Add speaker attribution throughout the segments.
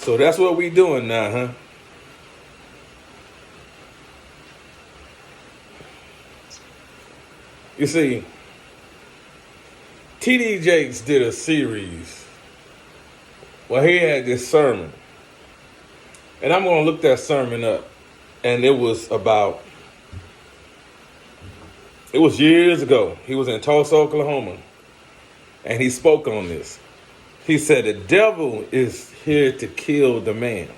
Speaker 1: So that's what we doing now, huh? You see, T.D. Jakes did a series where he had this sermon. And I'm going to look that sermon up. And it was years ago. He was in Tulsa, Oklahoma. And he spoke on this. He said, the devil is here to kill the man.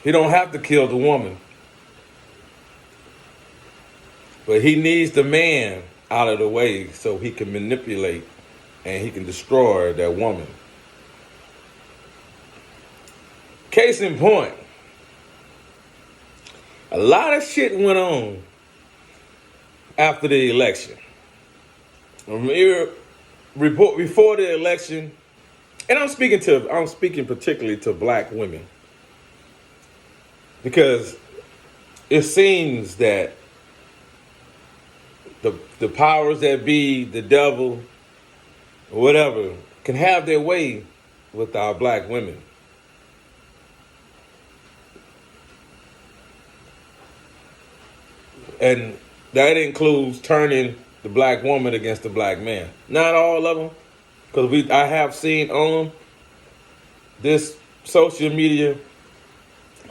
Speaker 1: He don't have to kill the woman. But he needs the man out of the way so he can manipulate and he can destroy that woman. Case in point, a lot of shit went on after the election. Before the election, and I'm speaking particularly to black women, because it seems that the powers that be, the devil, or whatever, can have their way with our black women. And that includes turning the black woman against the black man. Not all of them, because I have seen on this social media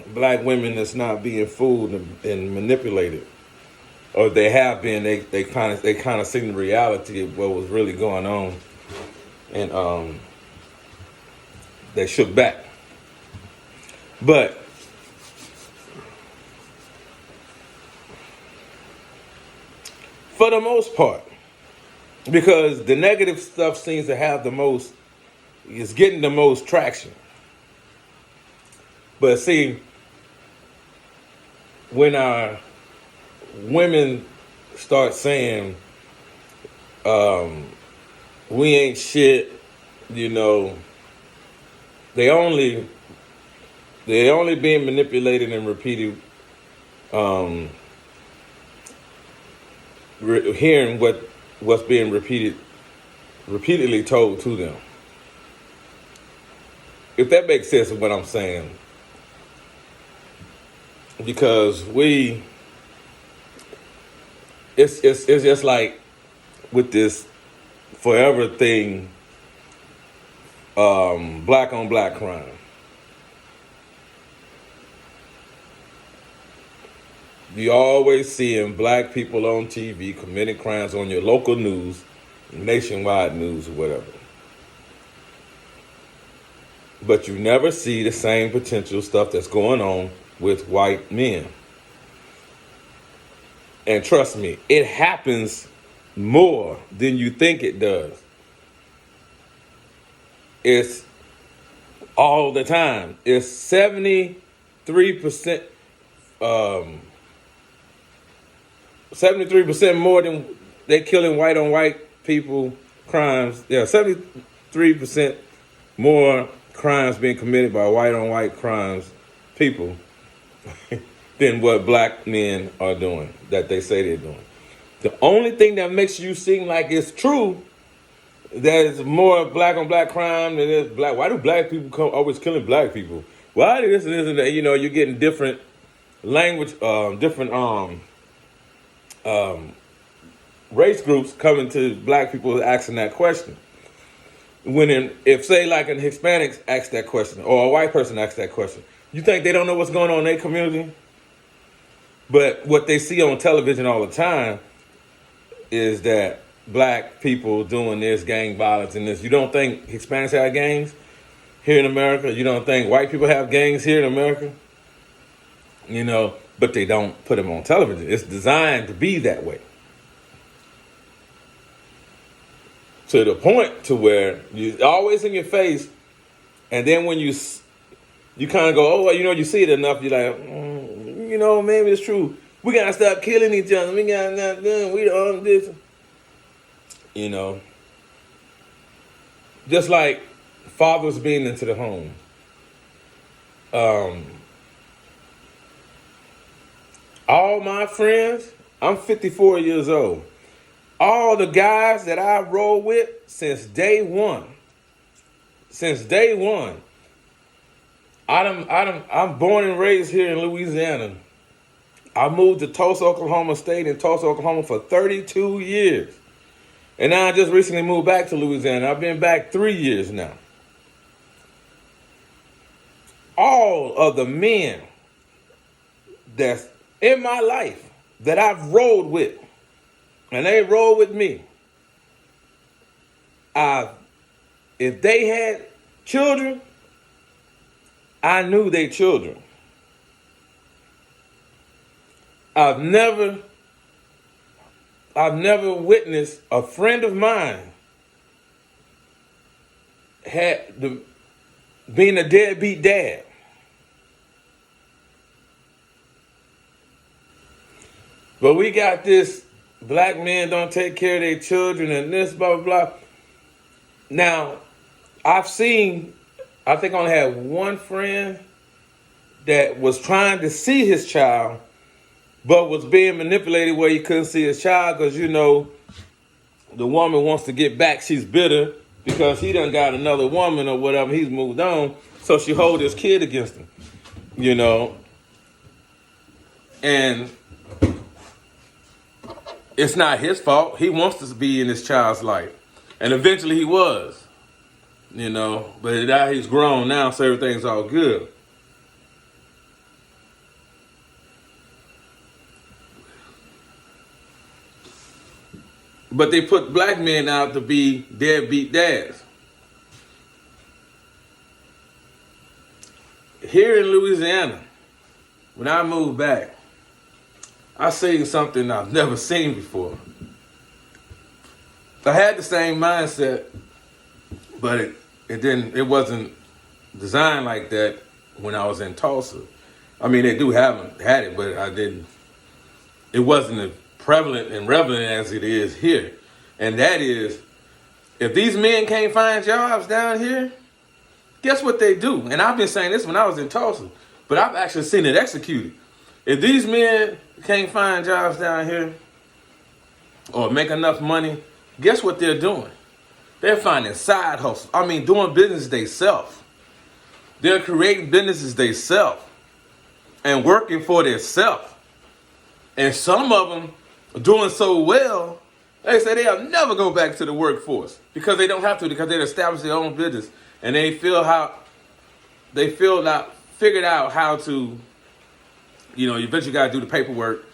Speaker 1: black women that's not being fooled and manipulated. Or they have been, they kind of seen the reality of what was really going on, and they shook back. But for the most part, because the negative stuff seems to have is getting the most traction. But see, when our women start saying, we ain't shit, they only being manipulated and repeated, hearing what's being repeatedly told to them. If that makes sense of what I'm saying. Because it's just like with this forever thing, black on black crime. You always seeing black people on TV committing crimes on your local news, nationwide news, or whatever. But you never see the same potential stuff that's going on with white men. And trust me, it happens more than you think it does. It's all the time. It's 73%, 73% more than they killing white on white people crimes. Yeah, 73% more crimes being committed by white on white crimes people than what black men are doing, that they say they're doing. The only thing that makes you seem like it's true, that is more black on black crime than it's black. Why do black people always killing black people? Why do this and this and that? You're getting different language, different race groups coming to black people asking that question. If say like an Hispanic asks that question or a white person asks that question, you think they don't know what's going on in their community? But what they see on television all the time is that black people doing this, gang violence and this. You don't think Hispanics have gangs here in America? You don't think white people have gangs here in America? But they don't put them on television. It's designed to be that way. To the point to where you always in your face, and then when you kind of go, you see it enough, you're like, maybe it's true. We gotta stop killing each other. We gotta not done. We don't this. Just like fathers being into the home. All my friends, I'm 54 years old. All the guys that I roll with since day one, I'm born and raised here in Louisiana. I moved to Tulsa, Oklahoma, stayed in Tulsa, Oklahoma for 32 years. And now I just recently moved back to Louisiana. I've been back 3 years now. All of the men that's in my life that I've rolled with, and they roll with me, if they had children, I knew they children. I've never witnessed a friend of mine being a deadbeat dad. But we got this black men don't take care of their children and this, blah, blah, blah. Now, I think I only had one friend that was trying to see his child, but was being manipulated where he couldn't see his child because, the woman wants to get back. She's bitter because he done got another woman or whatever. He's moved on. So she hold his kid against him, And it's not his fault. He wants to be in his child's life. And eventually he was, But now he's grown now, so everything's all good. But they put black men out to be deadbeat dads. Here in Louisiana, when I moved back, I seen something I've never seen before. I had the same mindset, but it wasn't designed like that when I was in Tulsa. I mean, they do had it, but it wasn't as prevalent and relevant as it is here. And that is, if these men can't find jobs down here, guess what they do? And I've been saying this when I was in Tulsa, but I've actually seen it executed. If these men can't find jobs down here or make enough money, guess what they're doing? They're finding side hustles. I mean, doing business themselves. They're creating businesses themselves and working for themselves. And some of them are doing so well, they say they'll never go back to the workforce because they don't have to, because they've established their own business and they figured out how to, you bet you got to do the paperwork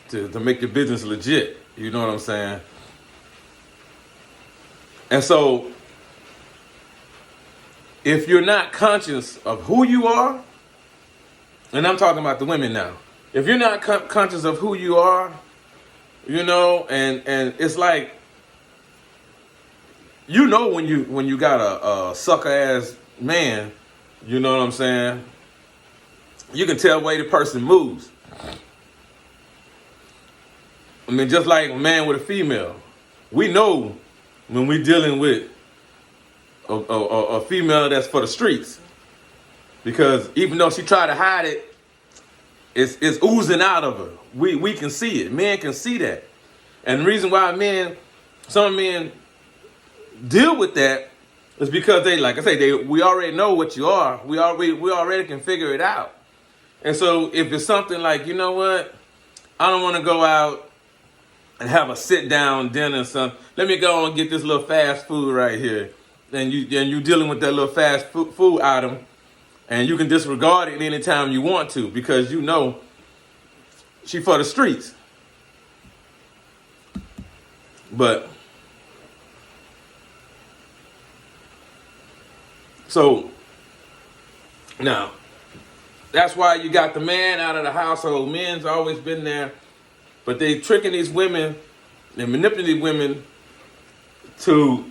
Speaker 1: to make your business legit. You know what I'm saying? And so, if you're not conscious of who you are, and I'm talking about the women now, if you're not conscious of who you are, and it's like, when you got a sucker ass man, you know what I'm saying? You can tell the way the person moves. I mean, just like a man with a female, we know when we're dealing with a female that's for the streets, because even though she tried to hide it, it's oozing out of her. We can see it. Men can see that. And the reason why some men deal with that is because they, like I say, we already know what you are. We already can figure it out. And so if it's something like, you know what, I don't want to go out and have a sit down dinner or something. Let me go and get this little fast food right here. And you dealing with that little fast food item, and you can disregard it anytime you want to because she for the streets. But so now that's why you got the man out of the household. Men's always been there, but they tricking these women and manipulating women to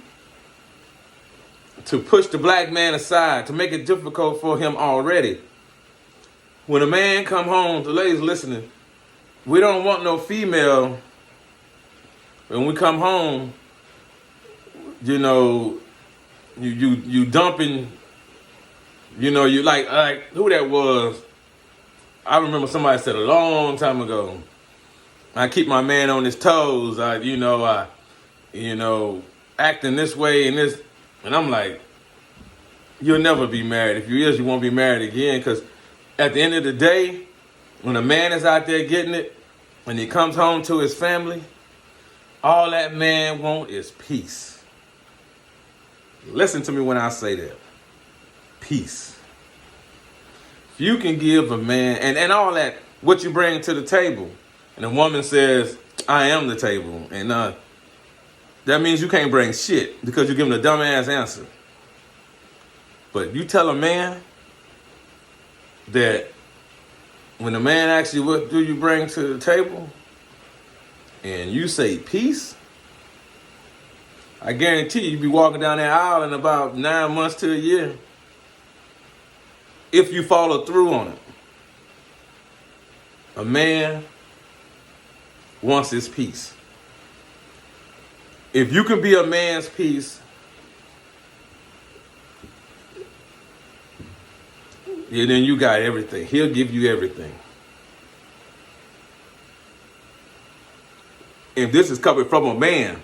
Speaker 1: push the black man aside, to make it difficult for him already. When a man come home, the ladies listening, we don't want no female. When we come home, you dumping, you like who that was. I remember somebody said a long time ago, I keep my man on his toes. Acting this way and this, and I'm like, you'll never be married. If you is, you won't be married again. Because at the end of the day, when a man is out there getting it, when he comes home to his family, all that man wants is peace. Listen to me when I say that. Peace. If you can give a man, and all that, what you bring to the table, and a woman says, I am the table, and that means you can't bring shit because you give him a dumbass answer. But you tell a man that when a man asks you what do you bring to the table, and you say peace, I guarantee you be walking down that aisle in about 9 months to a year if you follow through on it. A man wants his peace. If you can be a man's peace, yeah, then you got everything. He'll give you everything. If this is coming from a man,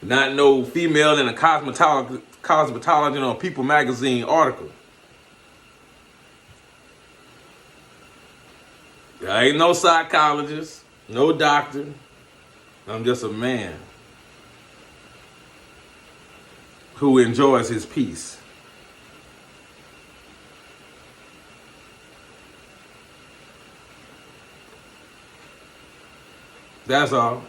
Speaker 1: not no female in a cosmetology or People magazine article. I ain't no psychologist, no doctor. I'm just a man who enjoys his peace. That's all.